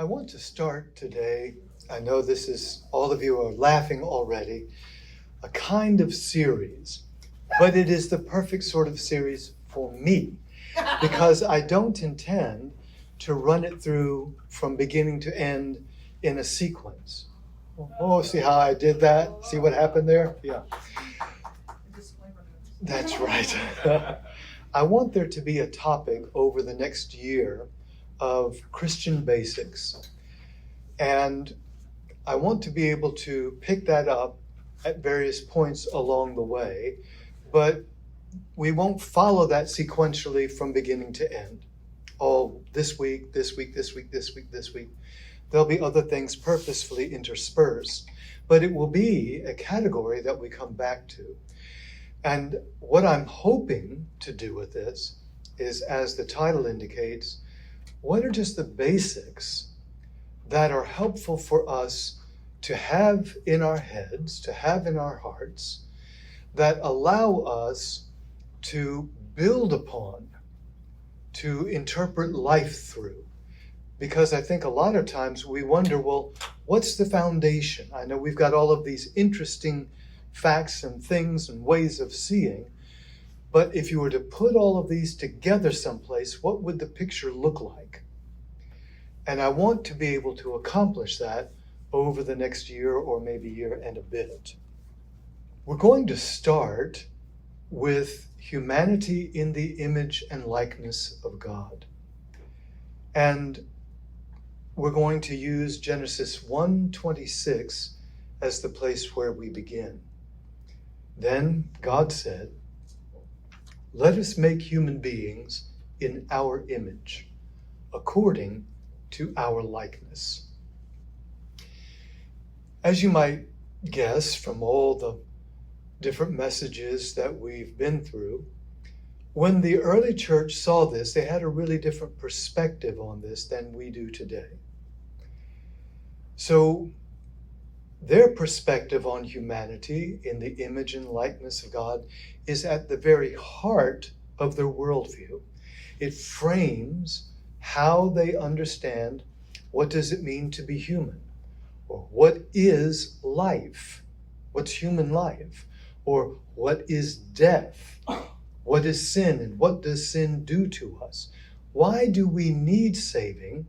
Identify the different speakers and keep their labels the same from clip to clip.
Speaker 1: I want to start today. I know all of you are laughing already, a kind of series, but it is the perfect sort of series for me because I don't intend to run it through from beginning to end in a sequence. Oh, see how I did that? See what happened there? Yeah. That's right. I want there to be a topic over the next year of Christian basics. And I want to be able to pick that up at various points along the way, but we won't follow that sequentially from beginning to end. Oh, this week. There'll be other things purposefully interspersed, but it will be a category that we come back to. And what I'm hoping to do with this is, as the title indicates, what are just the basics that are helpful for us to have in our heads, to have in our hearts, that allow us to build upon, to interpret life through. Because I think a lot of times we wonder, well, what's the foundation? I know we've got all of these interesting facts and things and ways of seeing, but if you were to put all of these together someplace, what would the picture look like? And I want to be able to accomplish that over the next year or maybe year and a bit. We're going to start with humanity in the image and likeness of God. And we're going to use Genesis 1:26 as the place where we begin. Then God said, "Let us make human beings in our image, according to our likeness." As you might guess from all the different messages that we've been through, when the early church saw this, they had a really different perspective on this than we do today. So their perspective on humanity in the image and likeness of God is at the very heart of their worldview. It frames how they understand what does it mean to be human, or what is life, what's human life, or what is death, what is sin, and what does sin do to us? Why do we need saving,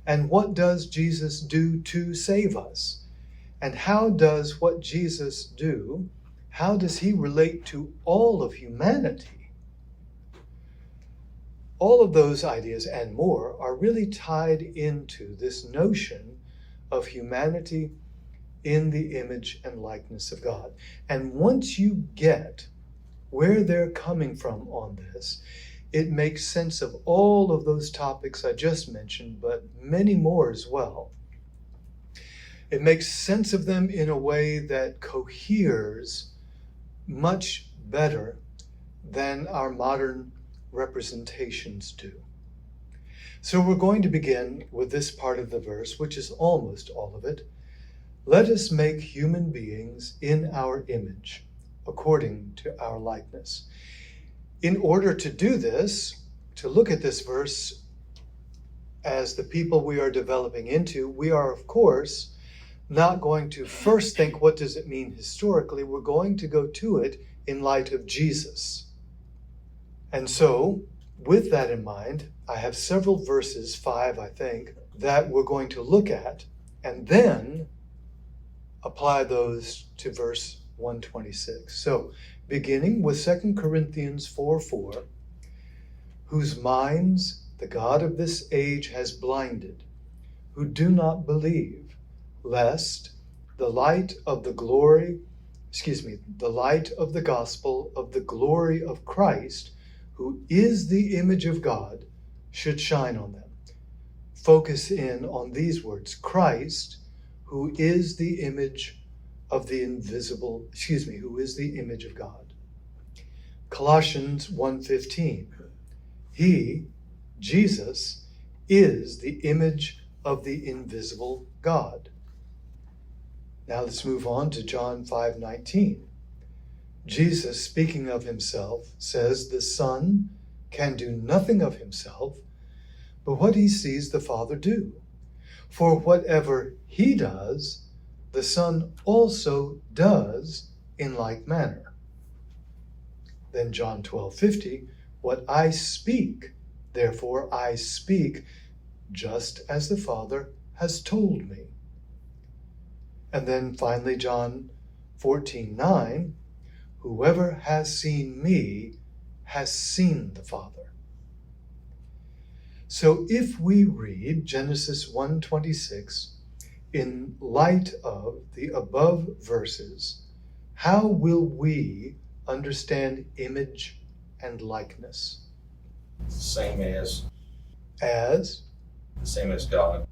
Speaker 1: and what does Jesus do to save us? And how does what Jesus do, how does he relate to all of humanity? All of those ideas and more are really tied into this notion of humanity in the image and likeness of God. And once you get where they're coming from on this, it makes sense of all of those topics I just mentioned, but many more as well. It makes sense of them in a way that coheres much better than our modern representations do. So we're going to begin with this part of the verse, which is almost all of it. Let us make human beings in our image, according to our likeness. In order to do this, to look at this verse as the people we are developing into, we are, of course, not going to first think, what does it mean historically? We're going to go to it in light of Jesus. And so, with that in mind, I have several verses, 5 I think, that we're going to look at, and then apply those to verse 126. So, beginning with 2 Corinthians 4:4, whose minds the God of this age has blinded, who do not believe, lest the light of the light of the gospel of the glory of Christ, who is the image of God, should shine on them. Focus in on these words, Christ, who is the image of the who is the image of God. Colossians 1:15, he, Jesus, is the image of the invisible God. Now let's move on to John 5:19. Jesus, speaking of himself, says the Son can do nothing of himself, but what he sees the Father do. For whatever he does, the Son also does in like manner. Then John 12:50, what I speak, therefore I speak just as the Father has told me. And then finally John 14:9, whoever has seen me has seen the Father. So if we read Genesis 1:26 in light of the above verses, how will we understand image and likeness?
Speaker 2: Same as
Speaker 1: As?
Speaker 2: the same as God.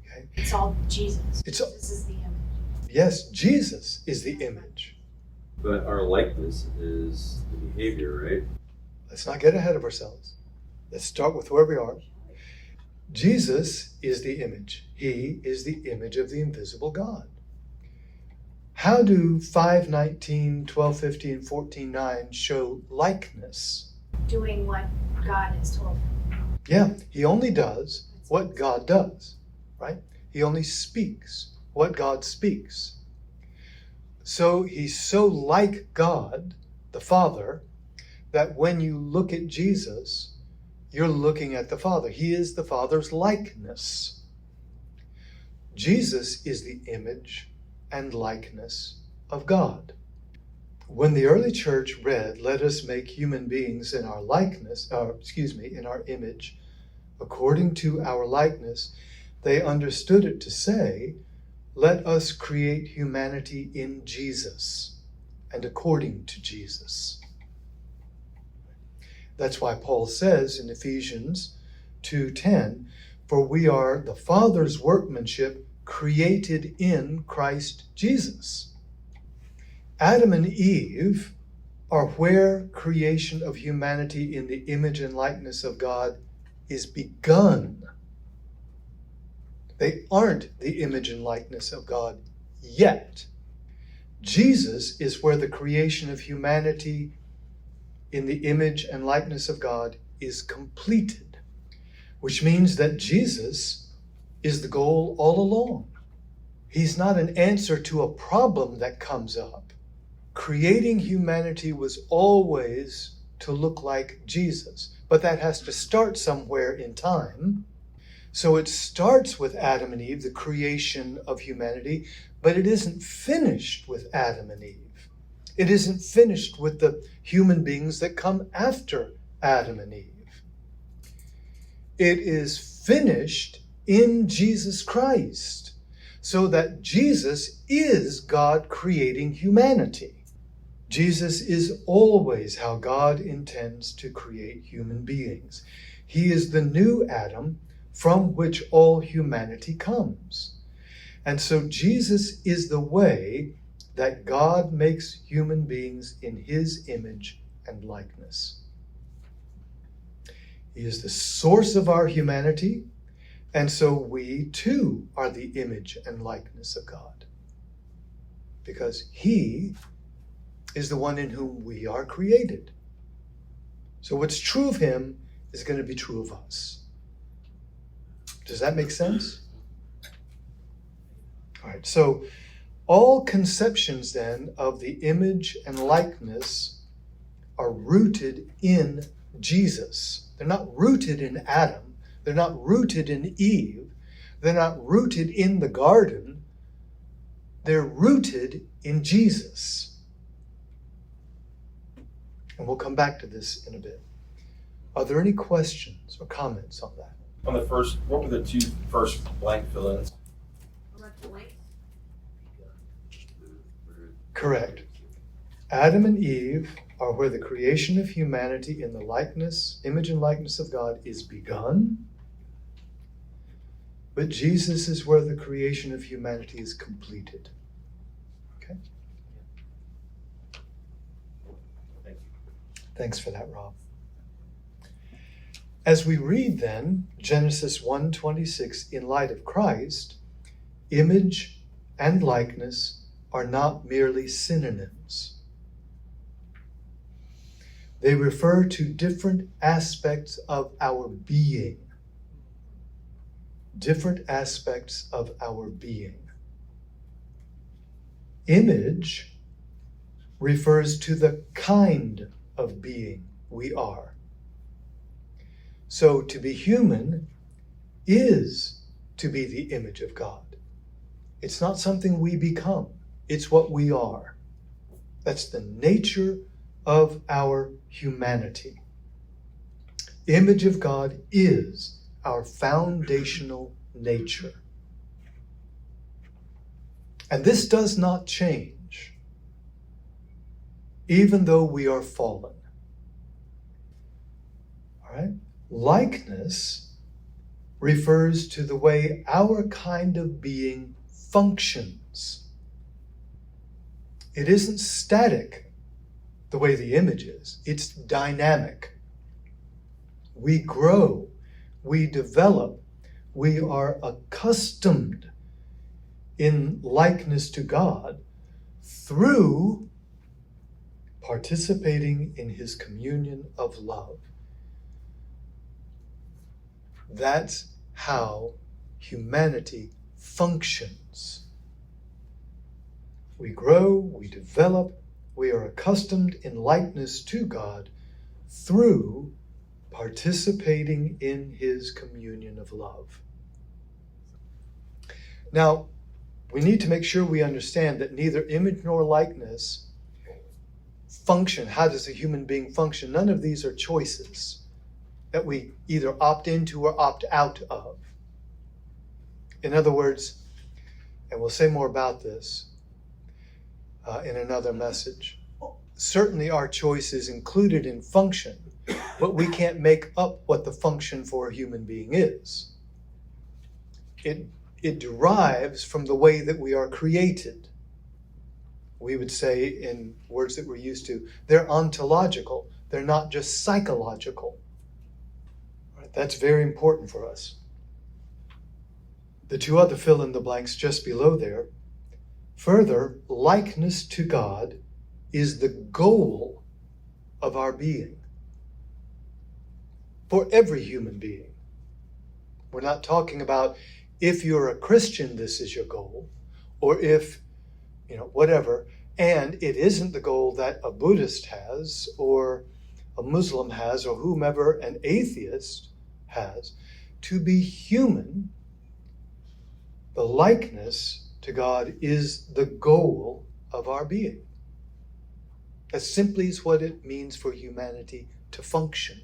Speaker 1: Okay.
Speaker 3: It's all Jesus.
Speaker 1: It's
Speaker 3: Jesus is the image.
Speaker 1: Yes, Jesus is the image.
Speaker 4: But our likeness is the behavior, right?
Speaker 1: Let's not get ahead of ourselves. Let's start with where we are. Jesus is the image. He is the image of the invisible God. How do 5:19, 12:50, and 14:9 show likeness?
Speaker 3: Doing what God has told him.
Speaker 1: Yeah, he only does what God does, right? He only speaks what God speaks. So he's so like God, the Father, that when you look at Jesus, you're looking at the Father. He is the Father's likeness. Jesus is the image and likeness of God. When the early church read, "Let us make human beings in our likeness," in our image, according to our likeness, they understood it to say, "Let us create humanity in Jesus and according to Jesus." That's why Paul says in Ephesians 2:10, "For we are the Father's workmanship, created in Christ Jesus." Adam and Eve are where creation of humanity in the image and likeness of God is begun. They aren't the image and likeness of God yet. Jesus is where the creation of humanity in the image and likeness of God is completed, which means that Jesus is the goal all along. He's not an answer to a problem that comes up. Creating humanity was always to look like Jesus, but that has to start somewhere in time. So it starts with Adam and Eve, the creation of humanity, but it isn't finished with Adam and Eve. It isn't finished with the human beings that come after Adam and Eve. It is finished in Jesus Christ, so that Jesus is God creating humanity. Jesus is always how God intends to create human beings. He is the new Adam from which all humanity comes. And so Jesus is the way that God makes human beings in his image and likeness. He is the source of our humanity, and so we too are the image and likeness of God, because he is the one in whom we are created. So what's true of him is going to be true of us. Does that make sense? All right, so all conceptions then of the image and likeness are rooted in Jesus. They're not rooted in Adam. They're not rooted in Eve. They're not rooted in the garden. They're rooted in Jesus. And we'll come back to this in a bit. Are there any questions or comments on that?
Speaker 2: On the first, what were the two first blank fill-ins?
Speaker 1: Correct. Adam and Eve are where the creation of humanity in the likeness, image and likeness of God is begun. But Jesus is where the creation of humanity is completed. Okay?
Speaker 2: Thank you.
Speaker 1: Thanks for that, Rob. As we read then Genesis 1:26 in light of Christ, image and likeness are not merely synonyms. They refer to different aspects of our being. different aspects of our being. Image refers to the kind of being we are. So to be human is to be the image of God. It's not something we become, it's what we are. That's the nature of our humanity. Image of God is our foundational nature. And this does not change, even though we are fallen. All right? Likeness refers to the way our kind of being functions. It isn't static the way the image is, it's dynamic. We grow, we develop, we are accustomed in likeness to God through participating in His communion of love. That's how humanity functions. We grow, we develop, we are accustomed in likeness to God through participating in His communion of love. Now, we need to make sure we understand that neither image nor likeness function. How does a human being function? None of these are choices that we either opt into or opt out of. In other words, and we'll say more about this in another message, certainly our choice is included in function, but we can't make up what the function for a human being is. It derives from the way that we are created. We would say, in words that we're used to, they're ontological. They're not just psychological. Right? That's very important for us. The two other fill in the blanks just below there. Further, likeness to God is the goal of our being. For every human being. We're not talking about if you're a Christian, this is your goal, or if, whatever, and it isn't the goal that a Buddhist has, or a Muslim has, or whomever an atheist has. To be human, the likeness to God is the goal of our being. That simply is what it means for humanity to function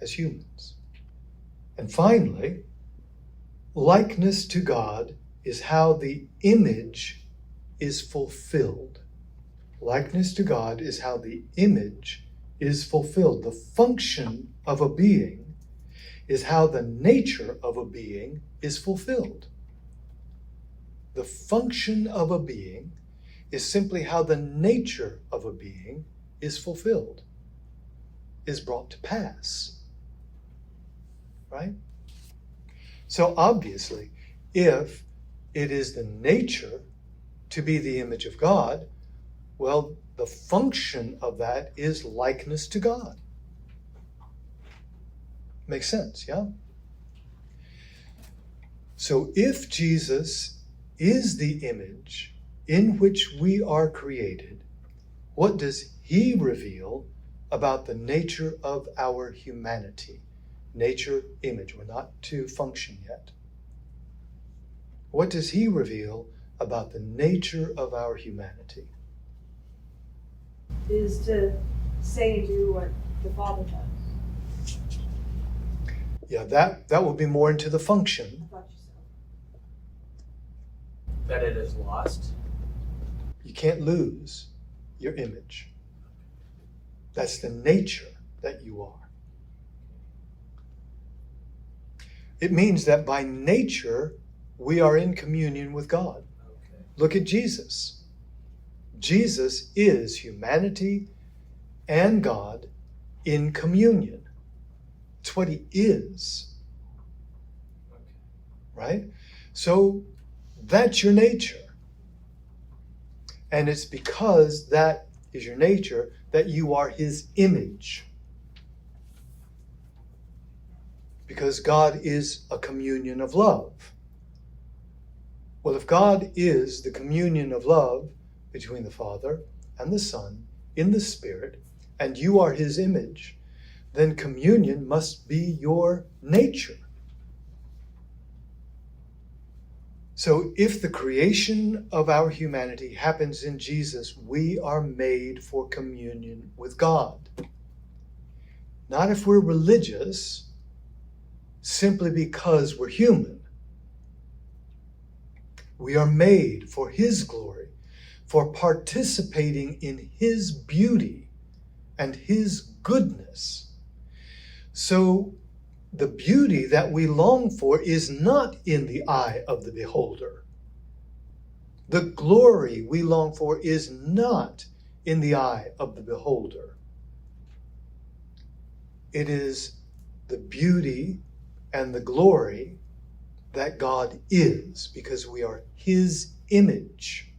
Speaker 1: as humans. And finally, likeness to God is how the image is fulfilled. Likeness to God is how the image is fulfilled. The function of a being is how the nature of a being is fulfilled. The function of a being is simply how the nature of a being is fulfilled, is brought to pass. Right? So obviously, if it is the nature to be the image of God, well, the function of that is likeness to God. Makes sense, yeah? So if Jesus is the image in which we are created, what does He reveal about the nature of our humanity? Nature, image. We're not to function yet. What does He reveal about the nature of our humanity?
Speaker 5: Is to say and do what the Father does.
Speaker 1: Yeah, that will be more into the function.
Speaker 5: I thought you said.
Speaker 6: That it is lost.
Speaker 1: You can't lose your image. That's the nature that you are. It means that by nature, we are in communion with God.
Speaker 6: Okay.
Speaker 1: Look at Jesus. Jesus is humanity and God in communion. It's what He is.
Speaker 6: Okay.
Speaker 1: Right? So that's your nature. And it's because that is your nature that you are His image. because God is a communion of love. Well, if God is the communion of love between the Father and the Son in the Spirit, and you are his image, then communion must be your nature. So if the creation of our humanity happens in Jesus, we are made for communion with God. Not if we're religious, simply because we're human. We are made for his glory, for participating in his beauty and his goodness. So the beauty that we long for is not in the eye of the beholder. The glory we long for is not in the eye of the beholder. It is the beauty and the glory that God is, because we are his image.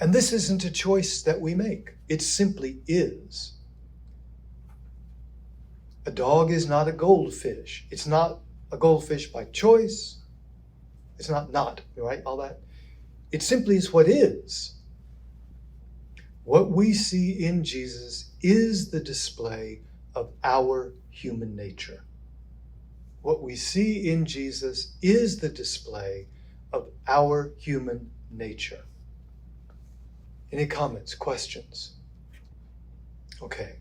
Speaker 1: And this isn't a choice that we make. It simply is. A dog is not a goldfish. It's not a goldfish by choice. It's not, right? All that. It simply is what is. What we see in Jesus is the display of our human nature. What we see in Jesus is the display of our human nature. Any comments, questions? Okay.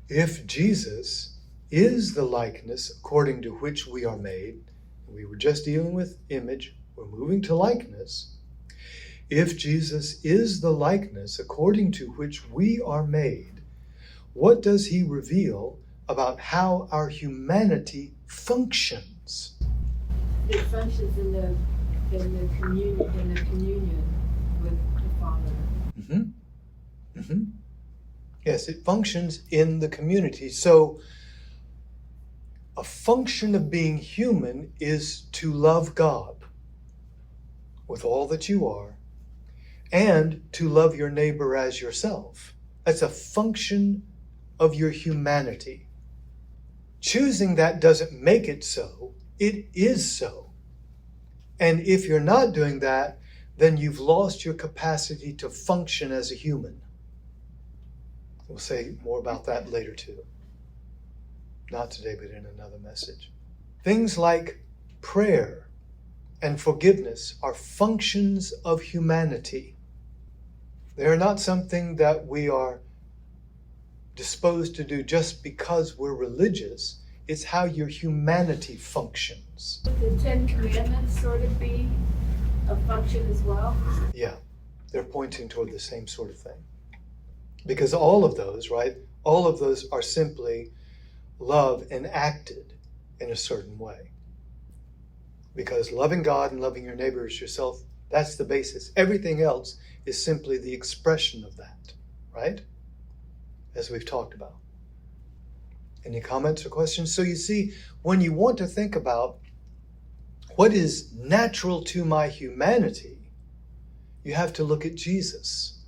Speaker 1: If Jesus is the likeness according to which we are made, we were just dealing with image, we're moving to likeness. If Jesus is the likeness according to which we are made, what does he reveal about how our humanity functions?
Speaker 5: It functions in the communion with the Father.
Speaker 1: Yes, it functions in the community. So a function of being human is to love God with all that you are and to love your neighbor as yourself. That's a function of your humanity. Choosing that doesn't make it so. It is so. And if you're not doing that, then you've lost your capacity to function as a human. We'll say more about that later too. Not today, but in another message. Things like prayer and forgiveness are functions of humanity. They are not something that we are disposed to do just because we're religious. It's how your humanity functions.
Speaker 5: Would the Ten Commandments sort of be a function as well?
Speaker 1: Yeah, they're pointing toward the same sort of thing. Because all of those, right? All of those are simply love enacted in a certain way. Because loving God and loving your neighbor as yourself, that's the basis. Everything else is simply the expression of that, right? As we've talked about. Any comments or questions? So you see, when you want to think about what is natural to my humanity, you have to look at Jesus.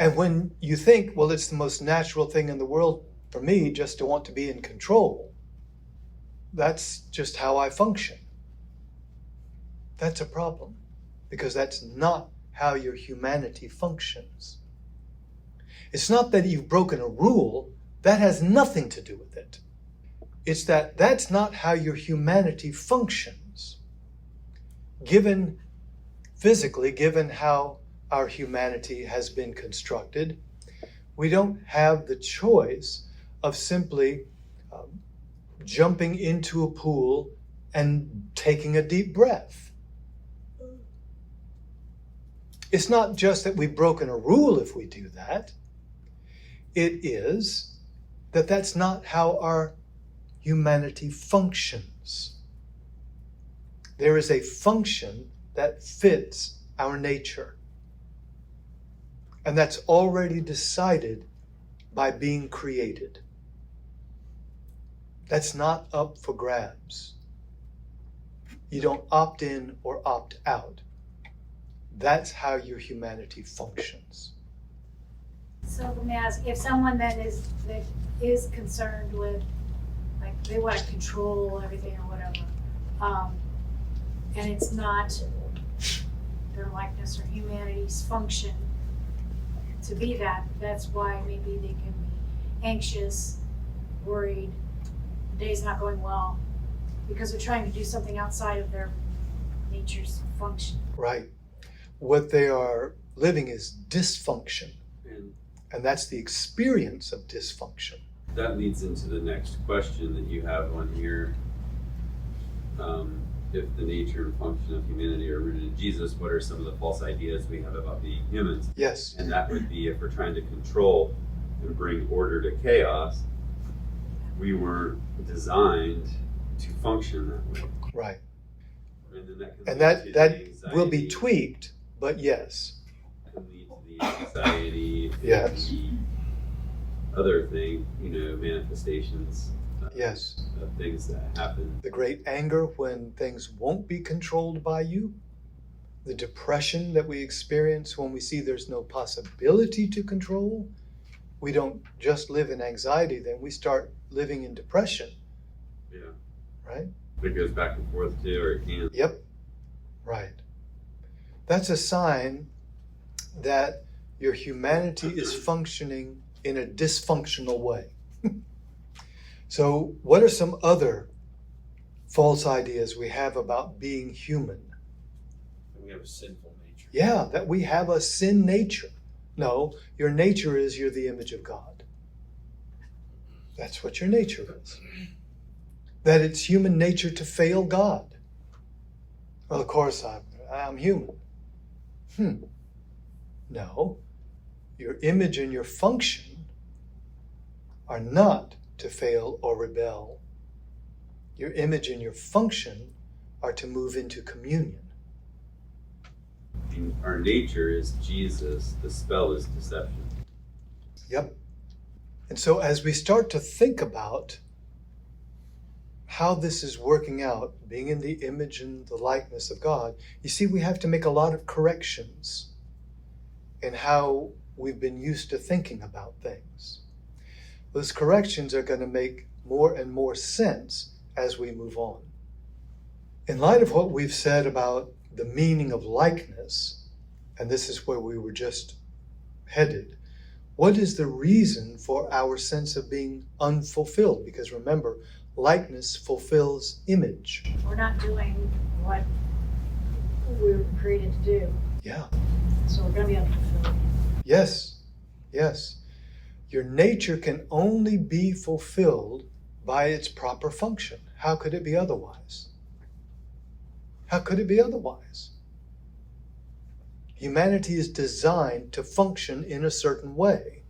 Speaker 1: And when you think, well, it's the most natural thing in the world for me just to want to be in control, that's just how I function. That's a problem, because that's not how your humanity functions. It's not that you've broken a rule. That has nothing to do with it. It's that that's not how your humanity functions. Given physically, given how our humanity has been constructed, we don't have the choice of simply jumping into a pool and taking a deep breath. It's not just that we've broken a rule if we do that. It is that that's not how our humanity functions. There is a function that fits our nature. And that's already decided by being created. That's not up for grabs. You don't opt in or opt out. That's how your humanity functions.
Speaker 3: So let me ask, if someone that is concerned with like they want to control everything or whatever. And it's not their likeness or humanity's function to be that. That's why maybe they can be anxious, worried, the day's not going well, because they're trying to do something outside of their nature's function.
Speaker 1: Right. What they are living is dysfunction,
Speaker 4: And
Speaker 1: and that's the experience of dysfunction.
Speaker 4: that leads into the next question that you have on here. If the nature and function of humanity are rooted in Jesus, what are some of the false ideas we have about being humans?
Speaker 1: Yes.
Speaker 4: And that would be if we're trying to control and bring order to chaos, we weren't designed to function that way.
Speaker 1: Right.
Speaker 4: And then that can
Speaker 1: And
Speaker 4: lead to
Speaker 1: that
Speaker 4: the
Speaker 1: will be
Speaker 4: anxiety,
Speaker 1: tweaked, but yes.
Speaker 4: can lead to the anxiety,
Speaker 1: Yes.
Speaker 4: the other thing, manifestations
Speaker 1: Yes.
Speaker 4: of things that happen.
Speaker 1: The great anger when things won't be controlled by you. The depression that we experience when we see there's no possibility to control. We don't just live in anxiety, then we start living in depression,
Speaker 4: Yeah.
Speaker 1: right?
Speaker 4: It goes back and forth too, or it can.
Speaker 1: Yep. Right. That's a sign that your humanity is functioning in a dysfunctional way. So, what are some other false ideas we have about being human?
Speaker 2: And we have a sinful nature.
Speaker 1: Yeah, that we have a sin nature. No, your nature is you're the image of God. That's what your nature is. That it's human nature to fail God. Well, of course, I'm human. No, your image and your function are not to fail or rebel. Your image and your function are to move into communion.
Speaker 4: Our nature is Jesus. The spell is deception.
Speaker 1: Yep. And so as we start to think about how this is working out, being in the image and the likeness of God, you see, we have to make a lot of corrections in how we've been used to thinking about things. Those corrections are going to make more and more sense as we move on. In light of what we've said about the meaning of likeness, and this is where we were just headed, what is the reason for our sense of being unfulfilled? Because remember, likeness fulfills image.
Speaker 3: We're not doing what we were created to do,
Speaker 1: Yeah.
Speaker 3: so we're going to be unfulfilled.
Speaker 1: Yes. Yes. Your nature can only be fulfilled by its proper function. How could it be otherwise? How could it be otherwise? Humanity is designed to function in a certain way.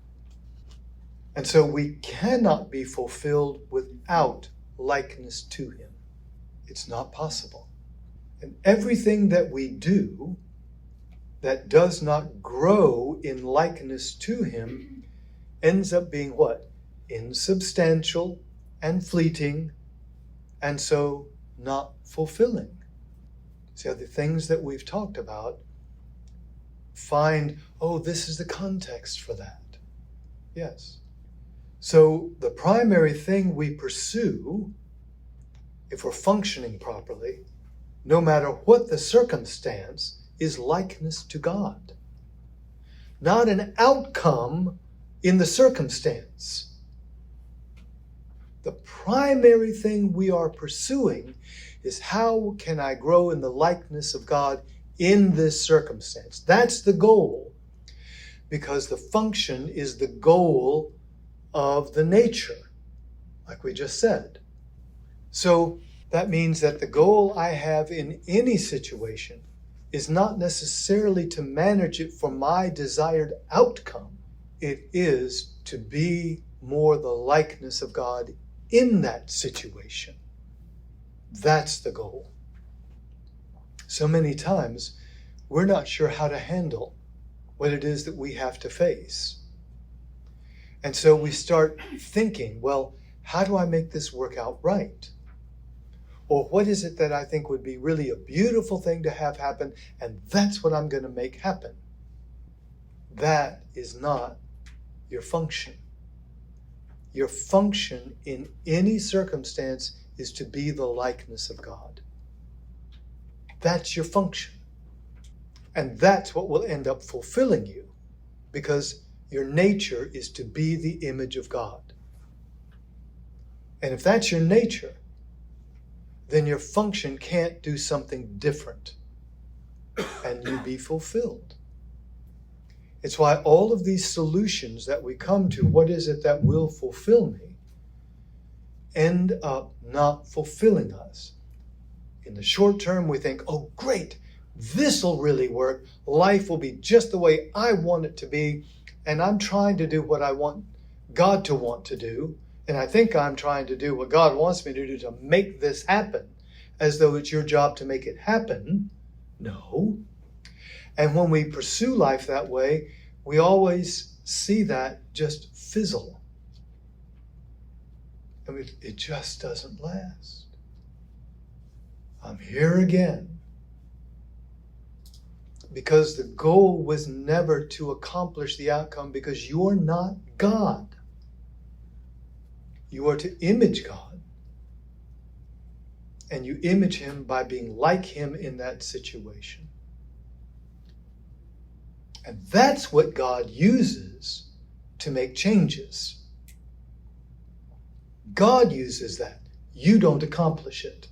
Speaker 1: And so we cannot be fulfilled without likeness to Him. It's not possible. And everything that we do that does not grow in likeness to Him ends up being what? Insubstantial and fleeting, and so not fulfilling. See how the things that we've talked about find, this is the context for that. Yes. So the primary thing we pursue, if we're functioning properly, no matter what the circumstance, is likeness to God. Not an outcome in the circumstance. The primary thing we are pursuing is how can I grow in the likeness of God in this circumstance? That's the goal, because the function is the goal of the nature, like we just said. So that means that the goal I have in any situation is not necessarily to manage it for my desired outcome. It is to be more the likeness of God in that situation. That's the goal. So many times, we're not sure how to handle what it is that we have to face. And so we start thinking, well, how do I make this work out right? Or what is it that I think would be really a beautiful thing to have happen, and that's what I'm going to make happen? That is not your function. Your function in any circumstance is to be the likeness of God. That's your function. And that's what will end up fulfilling you, because your nature is to be the image of God. And if that's your nature, then your function can't do something different and you be fulfilled. It's why all of these solutions that we come to, what is it that will fulfill me, end up not fulfilling us. In the short term, we think, oh, great, this will really work. Life will be just the way I want it to be. And I'm trying to do what I want God to want to do. And I think I'm trying to do what God wants me to do to make this happen, as though it's your job to make it happen. No. And when we pursue life that way, we always see that just fizzle. I mean, it just doesn't last. I'm here again. Because the goal was never to accomplish the outcome, because you're not God. You are to image God. And you image Him by being like Him in that situation. And that's what God uses to make changes. God uses that. You don't accomplish it.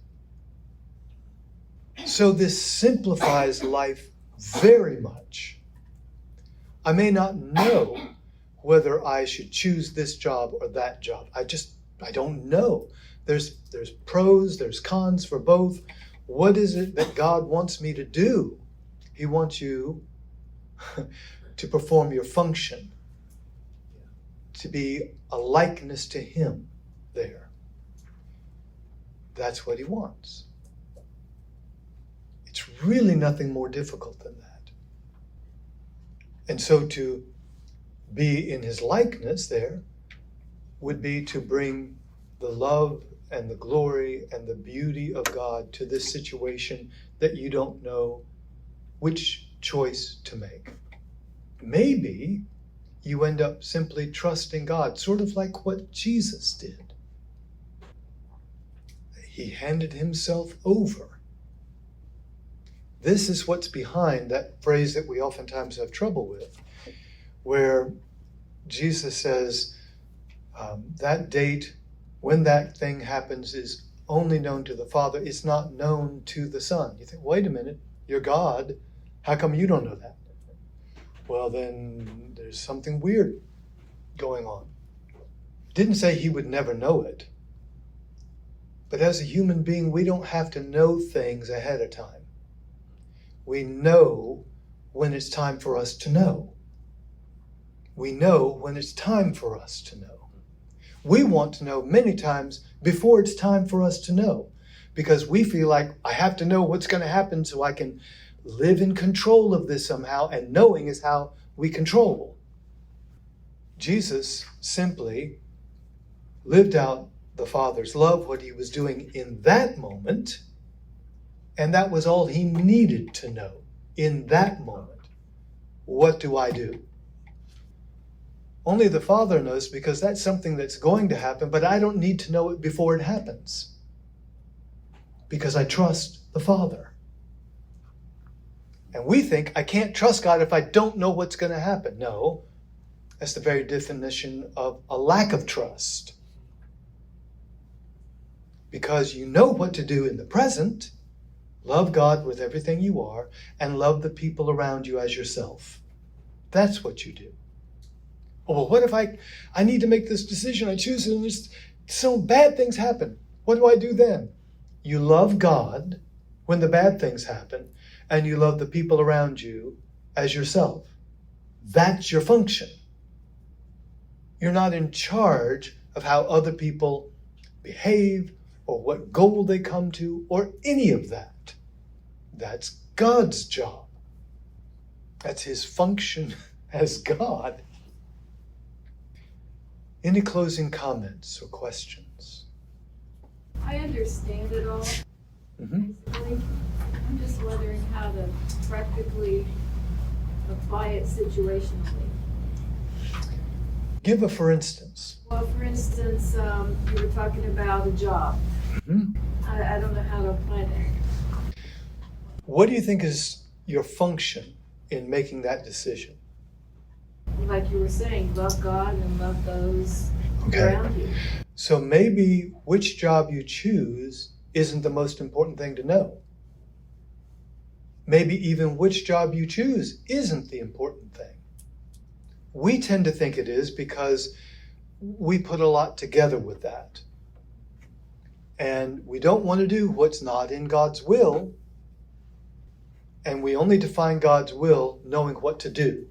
Speaker 1: So this simplifies life very much. I may not know whether I should choose this job or that job. I don't know. There's pros, there's cons for both. What is it that God wants me to do? He wants you to perform your function, to be a likeness to Him there. That's what He wants. It's really nothing more difficult than that. And so to be in His likeness there would be to bring the love and the glory and the beauty of God to this situation that you don't know which choice to make. Maybe you end up simply trusting God, sort of like what Jesus did. He handed Himself over. This is what's behind that phrase that we oftentimes have trouble with, where Jesus says, that date, when that thing happens, is only known to the Father. It's not known to the Son. You think, wait a minute, you're God. How come you don't know that? Well, then there's something weird going on. Didn't say He would never know it. But as a human being, we don't have to know things ahead of time. We know when it's time for us to know. We know when it's time for us to know. We want to know many times before it's time for us to know, because we feel like I have to know what's going to happen so I can live in control of this somehow, and knowing is how we control. Jesus simply lived out the Father's love, what He was doing in that moment, and that was all He needed to know in that moment. What do I do? Only the Father knows, because that's something that's going to happen, but I don't need to know it before it happens, because I trust the Father. And we think, I can't trust God if I don't know what's going to happen. No, that's the very definition of a lack of trust. Because you know what to do in the present. Love God with everything you are, and love the people around you as yourself. That's what you do. Oh, well, what if I need to make this decision? I choose it, and some bad things happen. What do I do then? You love God when the bad things happen, and you love the people around you as yourself. That's your function. You're not in charge of how other people behave or what goal they come to or any of that. That's God's job. That's His function as God. Any closing comments or questions?
Speaker 5: I understand it all,
Speaker 1: Mm-hmm.
Speaker 5: basically. I'm just wondering how to practically apply it situationally.
Speaker 1: Give a for instance.
Speaker 5: Well, for instance, you were talking about a job.
Speaker 1: Mhm.
Speaker 5: I don't know how to apply that.
Speaker 1: What do you think is your function in making that decision?
Speaker 5: Like you were saying, love God and love those
Speaker 1: Okay.
Speaker 5: around you.
Speaker 1: So maybe which job you choose isn't the most important thing to know. Maybe even which job you choose isn't the important thing. We tend to think it is because we put a lot together with that. And we don't want to do what's not in God's will. And we only define God's will knowing what to do.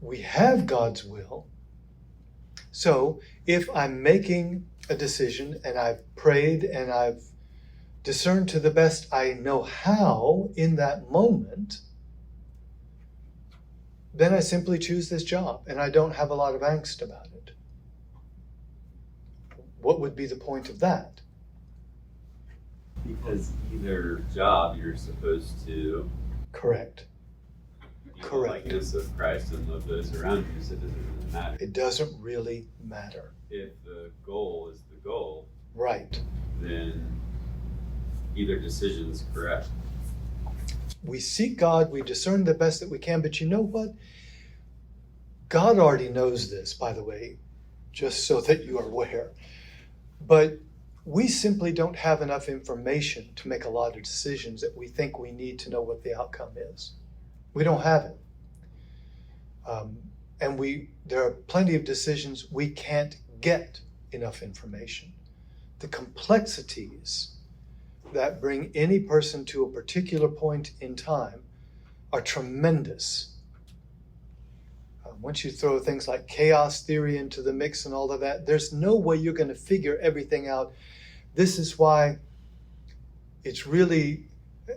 Speaker 1: We have God's will. So if I'm making a decision and I've prayed and I've discerned to the best I know how in that moment, then I simply choose this job and I don't have a lot of angst about it. What would be the point of that?
Speaker 4: Because either job you're supposed to
Speaker 1: Correct.
Speaker 4: be the
Speaker 1: Correct.
Speaker 4: likeness of Christ and love those around you, so it doesn't really matter.
Speaker 1: It doesn't really matter.
Speaker 4: If the goal is the goal,
Speaker 1: Right.
Speaker 4: then either decision's correct.
Speaker 1: We seek God, we discern the best that we can, but you know what? God already knows this, by the way, just so that you are aware. But we simply don't have enough information to make a lot of decisions that we think we need to know what the outcome is. We don't have it. And there are plenty of decisions we can't get enough information. The complexities that bring any person to a particular point in time are tremendous. Once you throw things like chaos theory into the mix and all of that, there's no way you're going to figure everything out. This is why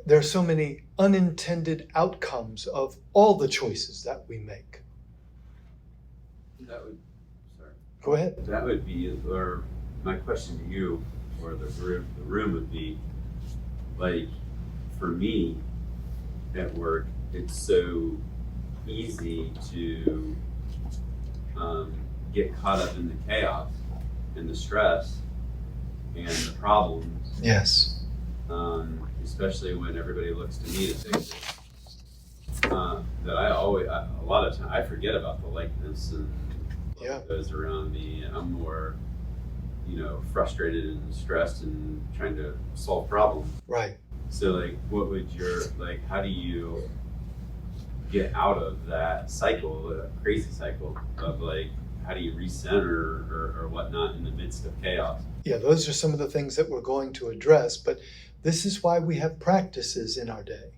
Speaker 1: there are so many unintended outcomes of all the choices that we make. Go ahead.
Speaker 4: That would be, or my question to you, or the room would be, like, for me at work, it's so easy to get caught up in the chaos and the stress and the problems,
Speaker 1: Yes.
Speaker 4: especially when everybody looks to me to fix it. That a lot of times, I forget about the likeness and
Speaker 1: Yeah.
Speaker 4: those around me, and I'm more, frustrated and stressed and trying to solve problems.
Speaker 1: Right.
Speaker 4: So, like, how do you get out of that cycle, a crazy cycle of, like, how do you recenter or whatnot in the midst of chaos?
Speaker 1: Yeah, those are some of the things that we're going to address, but this is why we have practices in our day.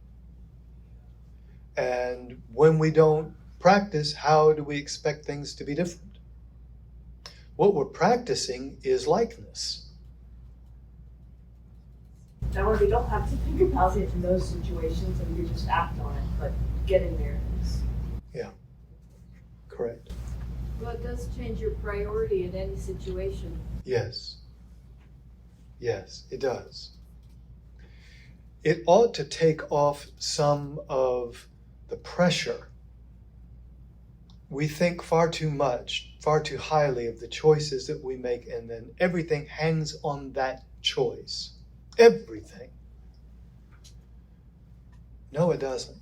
Speaker 1: And when we don't practice, how do we expect things to be different? What we're practicing is likeness.
Speaker 7: That way we don't have to think about it in those situations and we just act on it, but getting there is.
Speaker 1: Correct.
Speaker 5: Well, it does change your priority in any situation.
Speaker 1: Yes. Yes, it does. It ought to take off some of the pressure. We think far too much, far too highly of the choices that we make, and then everything hangs on that choice. Everything. No, it doesn't.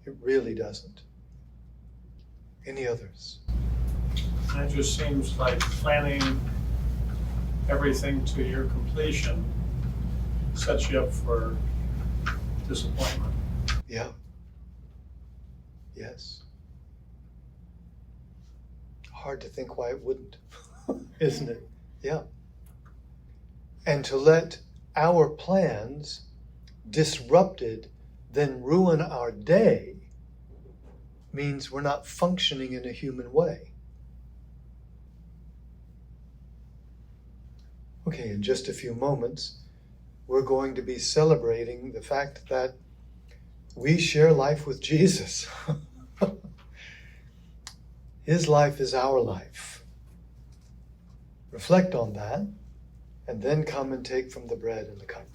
Speaker 1: It really doesn't. Any others?
Speaker 8: It just seems like planning everything to your completion sets you up for disappointment.
Speaker 1: Yeah. Yes. Hard to think why it wouldn't, isn't it? Yeah. And to let our plans disrupted then ruin our day means we're not functioning in a human way. Okay, in just a few moments, we're going to be celebrating the fact that we share life with Jesus. His life is our life. Reflect on that, and then come and take from the bread and the cup.